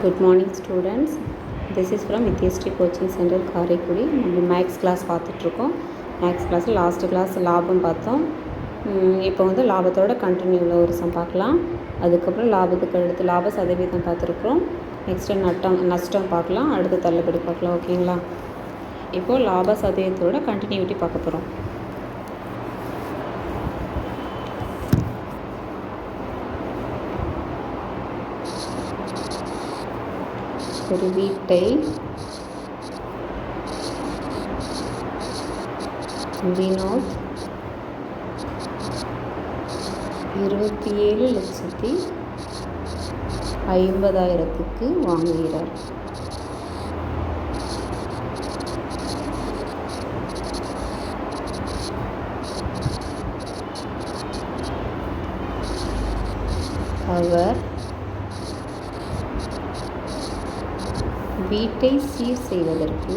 Good morning students. This is from Vidyashree Coaching Center Karaikudi. நம்ம maths class பார்த்துட்ருக்கோம். Maths கிளாஸில் last class லாபம் பார்த்தோம். இப்போ வந்து லாபத்தோட கண்டினியூவில் ஒரு சம் பார்க்கலாம். அதுக்கப்புறம் லாபத்துக்கு அடுத்து லாப சதவீதம் பார்த்துருக்குறோம். நெக்ஸ்ட்டு நஷ்டம் பார்க்கலாம். அடுத்து தள்ளுபடி பார்க்கலாம். ஓகேங்களா? இப்போது லாப சதவீதத்தோட கண்டினியூட்டி பார்க்க போகிறோம். ஒரு வீட்டை வினோத் 27,50,000க்கு வாங்குகிறார். அவர் வீட்டை சீர் செய்வதற்கு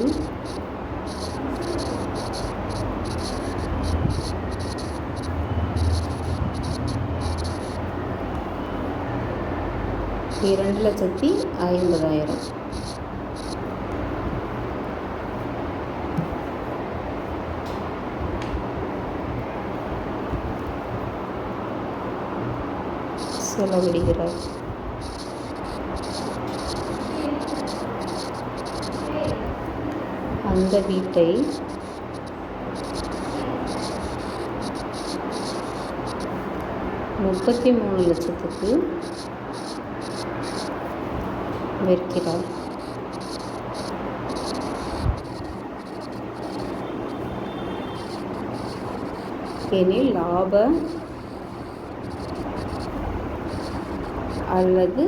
$2,50,000. செலவிடுகிறார். அந்த வீட்டை $33,00,000க்கு விற்கிறார். எனில் லாப அல்லது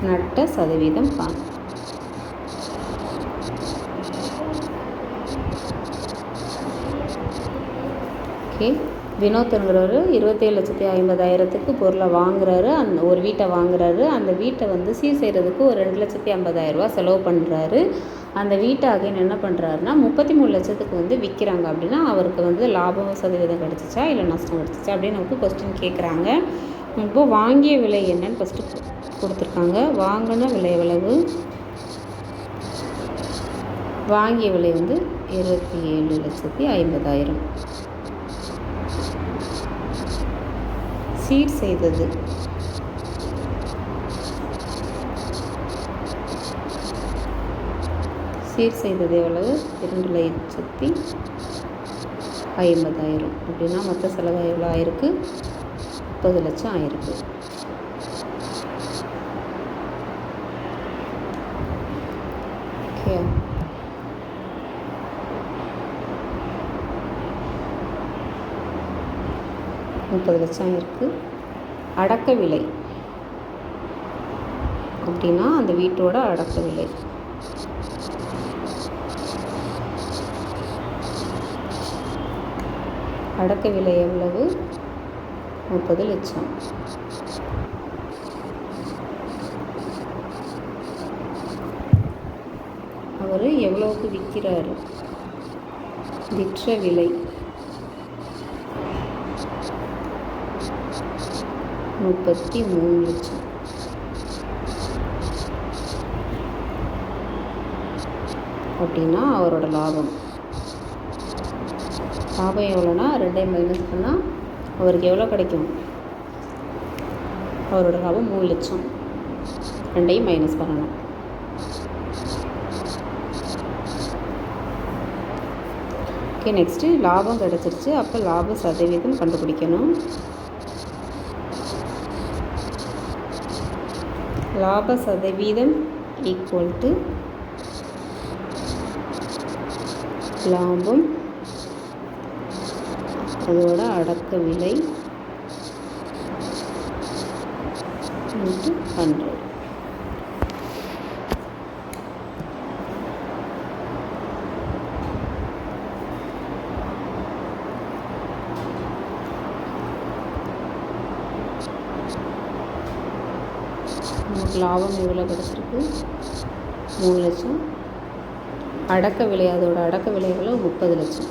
நட்ட சதவீதம் காண. ஓகே, வினோத்ங்கிறவர் 27,50,000க்கு பொருளை வாங்குறாரு. ஒரு வீட்டை வாங்குறாரு. அந்த வீட்டை வந்து சீர் செய்கிறதுக்கு ஒரு $2,50,000 செலவு பண்ணுறாரு. அந்த வீட்டை அகைன் என்ன பண்ணுறாருன்னா 33,00,000க்கு வந்து விற்கிறாங்க. அப்படின்னா அவருக்கு வந்து லாபம் சதவீதம் கிடச்சிச்சா இல்லை நஷ்டம் கிடச்சிச்சா அப்படின்னு நமக்கு கொஸ்டின் கேட்குறாங்க. இப்போது வாங்கிய விலை என்னன்னு ஃபஸ்ட்டு கொடுத்துருக்காங்க. வாங்கின விலை எவ்வளவு? வாங்கிய விலை வந்து 27,50,000. சீர் செய்தது எவ்வளவு? 2,50,000. அப்படின்னா மொத்த செலவு எவ்வளோ ஆயிருக்கு? 30,00,000 ஆயிருக்கு. ஓகே, $30,00,000 ஆயிருக்கு. அடக்க விலை அப்படின்னா அந்த வீட்டோட அடக்க விலை எவ்வளவு? 30,00,000. அவர் எவ்வளவுக்கு விற்கிறாரு? விற்ற விலை 33,00,000. அப்படின்னா அவரோட லாபம் எவ்வளோனா 2 மைனஸ் பண்ணால் அவருக்கு எவ்வளோ கிடைக்கும்? அவரோட லாபம் 3,00,000. 2 மைனஸ் பண்ணணும். ஓகே, நெக்ஸ்ட்டு லாபம் கிடச்சிருச்சு. அப்போ லாப சதவீதம் கண்டுபிடிக்கணும். லாப சதவீதம் ஈக்குவல் டு லாபம் அதோட அடக்க விலை × 100. நமக்கு லாபம் எவ்வளோ கிடச்சிருக்கு? 3,00,000. அடக்க விலை அதோட அடக்க விலை எவ்வளோ? 30,00,000.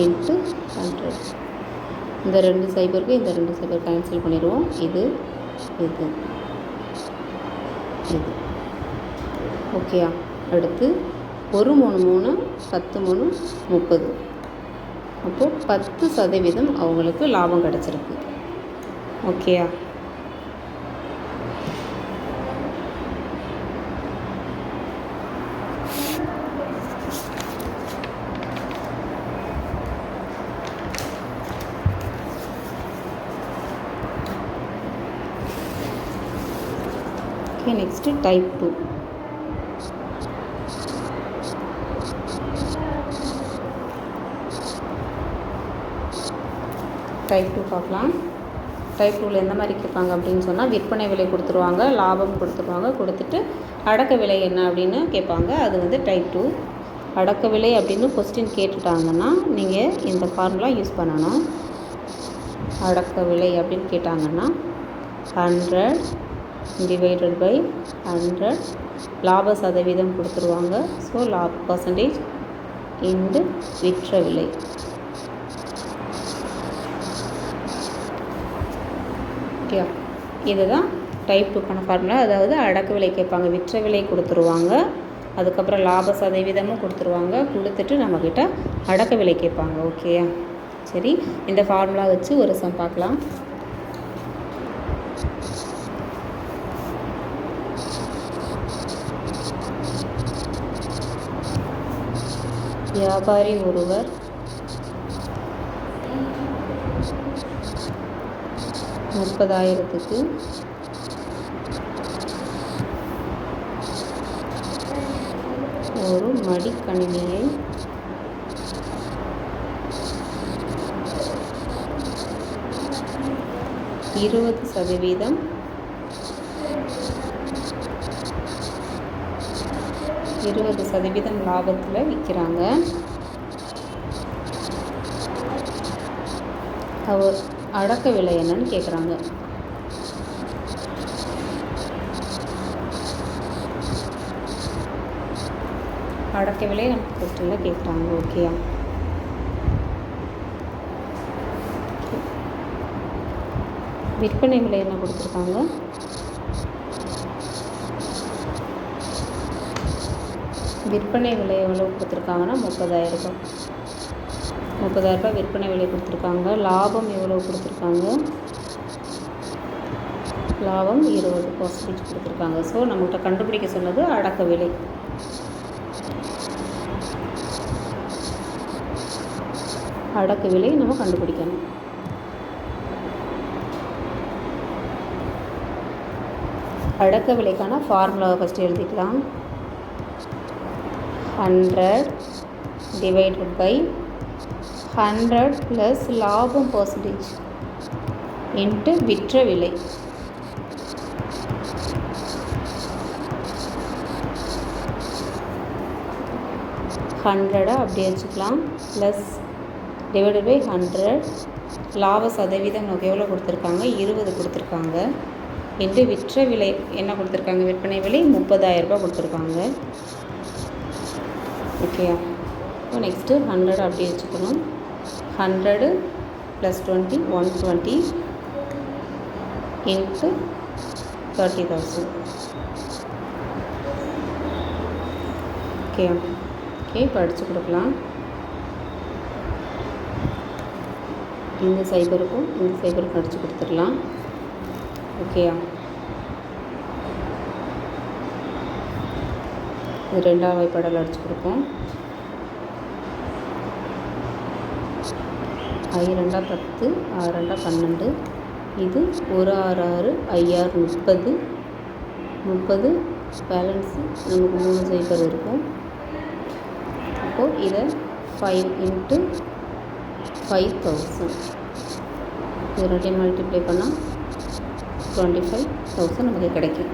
into 100. இந்த 2 சைபருக்கு இந்த 2 சைபர் கேன்சல் பண்ணிடுவோம். இது இது இது ஓகேயா. அடுத்து 1 3 3 10 3 30. அப்போது 10% அவங்களுக்கு லாபம் கிடச்சிருக்கு. ஓகேயா. Okay, next type 2. டைப் 2 பார்க்கலாம். டைப் 2வில் எந்த மாதிரி கேட்பாங்க அப்படின்னு சொன்னால், விற்பனை விலை கொடுத்துருவாங்க, லாபம் கொடுத்துருவாங்க, கொடுத்துட்டு அடக்க விலை என்ன அப்படின்னு கேட்பாங்க. அது வந்து டைப் 2. அடக்க விலை அப்படின்னு கொஸ்டின் கேட்டுட்டாங்கன்னா நீங்கள் இந்த ஃபார்முலா யூஸ் பண்ணணும். அடக்க விலை அப்படின்னு கேட்டாங்கன்னா 100 டிவைடட் பை 100, லாப சதவீதம் கொடுத்துருவாங்க. ஸோ பர்சன்டேஜ் இன்டு விற்ற விலை. ஓகே, இதுதான் டைப் 2க்கான ஃபார்முலா. அதாவது அடக்க விலை கேட்பாங்க, விற்ற விலை கொடுத்துருவாங்க, அதுக்கப்புறம் லாப சதவீதமும் கொடுத்துருவாங்க, கொடுத்துட்டு நம்மக்கிட்ட அடக்க விலை கேட்பாங்க. ஓகேயா. சரி, இந்த ஃபார்முலா வச்சு ஒரு சம் பார்க்கலாம். வியாபாரி ஒருவர் $30,000க்கு ஒரு மடிக்கணினியை இருபது சதவீதம் லாபத்தில் விற்கிறாங்க. அவர் அடக்க விலை என்னன்னு கேட்குறாங்க. அடக்க விலை நமக்கு கொஸ்டினில் கேட்குறாங்க. ஓகேயா. விற்பனை விலை என்ன கொடுத்துருக்காங்க? விற்பனை விலை எவ்வளோ கொடுத்துருக்காங்கன்னா 30,000 ரூபாய் விற்பனை விலை கொடுத்துருக்காங்க. லாபம் எவ்வளோ கொடுத்துருக்காங்க? லாபம் 20% கொடுத்துருக்காங்க. ஸோ நம்மகிட்ட கண்டுபிடிக்க சொன்னது அடக்க விலை. அடக்க விலை நம்ம கண்டுபிடிக்கணும். அடக்க விலைக்கான ஃபார்முலாவை ஃபஸ்ட்டு எழுதிக்கலாம். 100 டிவைடட் பை 100 ப்ளஸ் லாபம் பர்சன்டேஜ் இன்ட்டு விற்ற விலை. ஹண்ட்ரடை அப்படியே வச்சுக்கலாம். ப்ளஸ் டிவைடட் பை 100, லாப சதவீதம் நமக்கு எவ்வளோ கொடுத்துருக்காங்க? 20 கொடுத்துருக்காங்க. இன்ட்டு விற்ற விலை என்ன கொடுத்துருக்காங்க? விற்பனை விலை 30,000 ரூபாய் கொடுத்துருக்காங்க. ஓகேயா. இப்போ நெக்ஸ்ட்டு 100 அப்படியே வச்சுக்கணும். 100 + 20 120 இன்ட்டு 30,000. ஓகே ஓகே, இப்போ அடித்து கொடுக்கலாம். இந்த சைபருக்கும் இந்த சைபருக்கும் அடித்து கொடுத்துடலாம். ஓகேயா. இது 2ஆம் வாய்ப்பாடால் அடித்து கொடுப்போம். 5 2 10, 6 2 12. இது 1 6 6, 5 6 30 பேலன்ஸு நமக்கு 3 சைபர் இருக்கும். அப்போது இதை 5 இன்ட்டு 5,000 இது 2 மல்டிப்ளை பண்ணால் 25,000 நமக்கு கிடைக்கும்.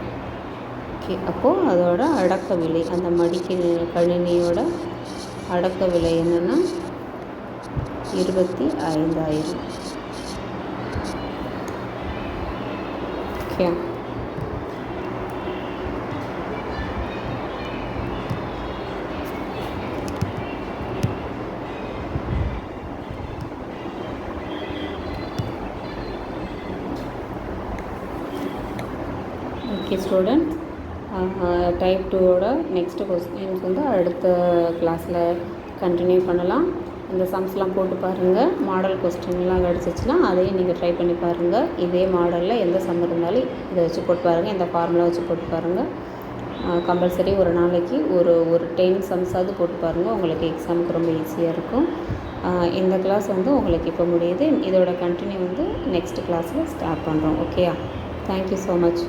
ஓகே, அப்போது அதோட அடக்க விலை, அந்த கணினியோட அடக்க விலை என்னென்னா 25,000. ஓகே. ஓகே ஸ்டூடெண்ட், டைப் 2ஓட நெக்ஸ்ட்டு கொஸ்டின்ஸ் வந்து அடுத்த கிளாஸில் கண்டினியூ பண்ணலாம். இந்த சம்ஸ்லாம் போட்டு பாருங்கள். மாடல் கொஸ்டின்லாம் கிடச்சிச்சின்னா அதையும் நீங்கள் ட்ரை பண்ணி பாருங்கள். இதே மாடலில் எந்த சம் இருந்தாலும் இதை வச்சு போட்டு பாருங்கள், இந்த ஃபார்முலா வச்சு போட்டு பாருங்கள். கம்பல்சரி ஒரு நாளைக்கு ஒரு 10 சம்ஸாவது போட்டு பாருங்கள். உங்களுக்கு எக்ஸாமுக்கு ரொம்ப ஈஸியாக இருக்கும். இந்த கிளாஸ் வந்து உங்களுக்கு இப்போ முடியுது. இதோட கண்டினியூ வந்து நெக்ஸ்ட் கிளாஸில் ஸ்டார்ட் பண்ணுறோம். ஓகேயா? Thank you so much.